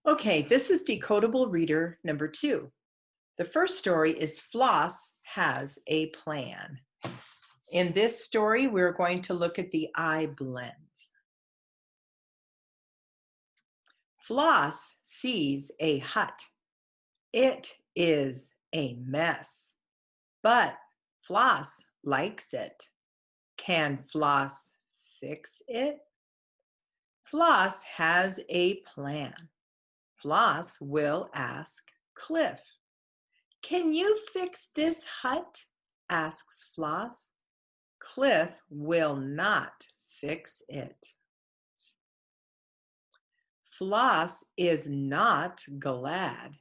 Okay, this is Decodable Reader number 2. The first story is Floss Has a Plan. In this story, we're going to look at the eye blends. Floss sees a hut. It is a mess, but Floss likes it. Can Floss fix it? Floss has a plan. Floss will ask Cliff. "Can you fix this hut?" asks Floss. Cliff will not fix it. Floss is not glad.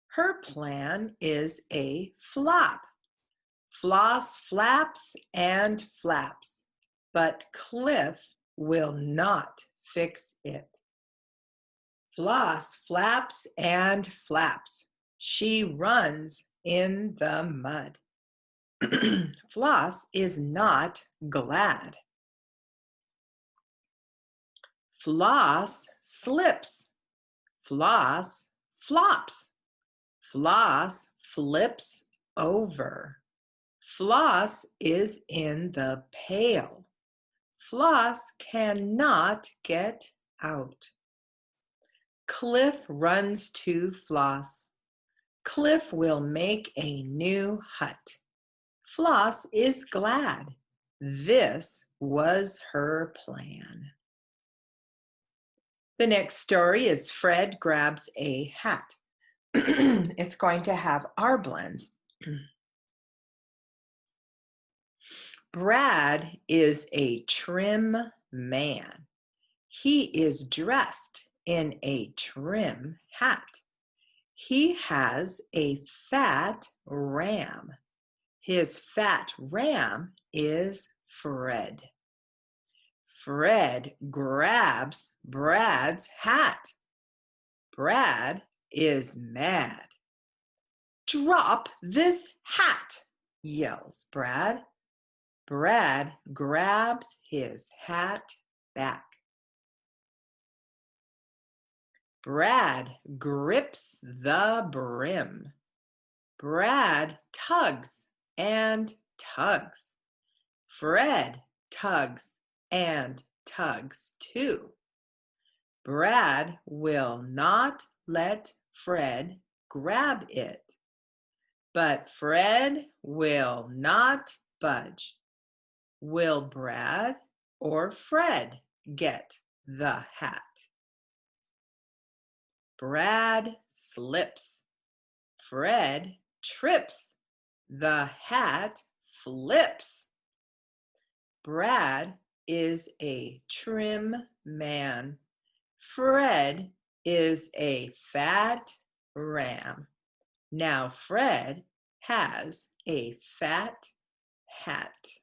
Her plan is a flop. Floss flaps and flaps, but Cliff will not fix it. Floss flaps and flaps. She runs in the mud. Floss is not glad. Floss slips. Floss flops. Floss flips over. Floss is in the pail. Floss cannot get out. Cliff runs to Floss. Cliff will make a new hut. Floss is glad. This was her plan. The next story is Fred Grabs a Hat. It's going to have our blends. Brad is a trim man. He is dressed in a trim hat. He has a fat ram. His fat ram is Fred. Fred grabs Brad's hat. Brad is mad. "Drop this hat," yells Brad. Brad grabs his hat back. Brad grips the brim. Brad tugs and tugs. Fred tugs and tugs too. Brad will not let Fred grab it, but Fred will not budge. Will Brad or Fred get the hat? Brad slips. Fred trips. The hat flips. Brad is a trim man. Fred is a fat ram. Now Fred has a fat hat.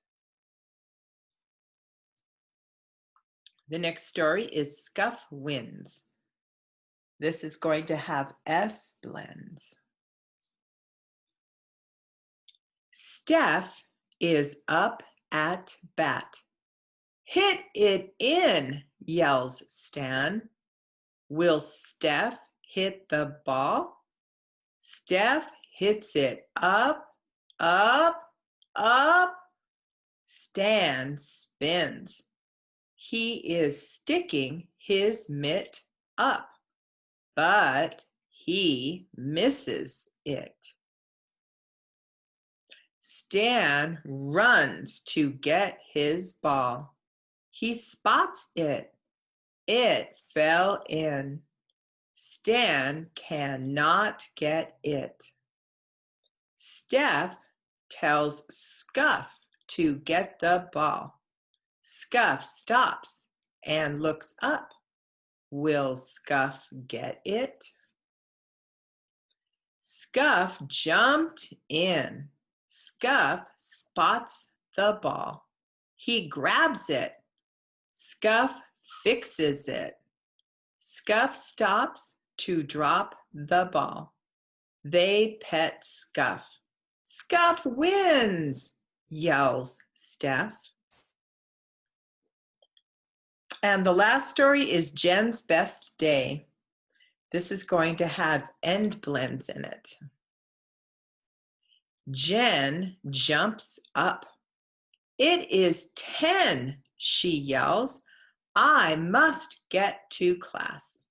The next story is Scuff Wins. This is going to have S blends. Steph is up at bat. "Hit it in," yells Stan. Will Steph hit the ball? Steph hits it up, up, up. Stan spins. He is sticking his mitt up, but he misses it. Stan runs to get his ball. He spots it. It fell in. Stan cannot get it. Steph tells Scuff to get the ball. Scuff stops and looks up. Will Scuff get it? Scuff jumped in. Scuff spots the ball. He grabs it. Scuff fixes it. Scuff stops to drop the ball. They pet Scuff. "Scuff wins," yells Steph. And the last story is Jen's Best Day. This is going to have end blends in it. Jen jumps up. It is 10, she yells. I must get to class.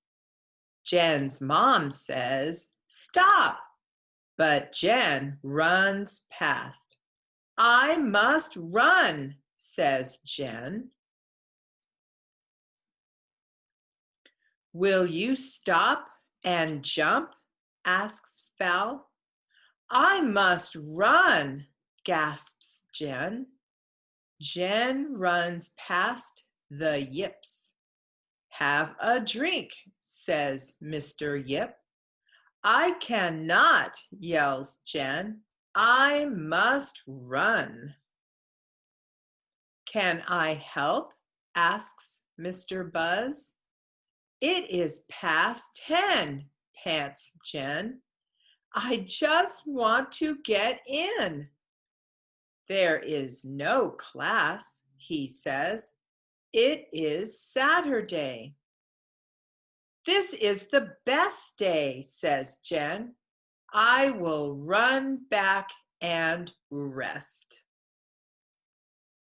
Jen's mom says, stop, but Jen runs past. I must run, says Jen. Will you stop and jump? Asks Val. I must run, gasps Jen. Jen runs past the Yips. Have a drink, says Mr. Yip. I cannot, yells Jen. I must run. Can I help? Asks Mr. Buzz. It is past 10, pants Jen. I just want to get in. There is no class, he says. It is Saturday. This is the best day, says Jen. I will run back and rest.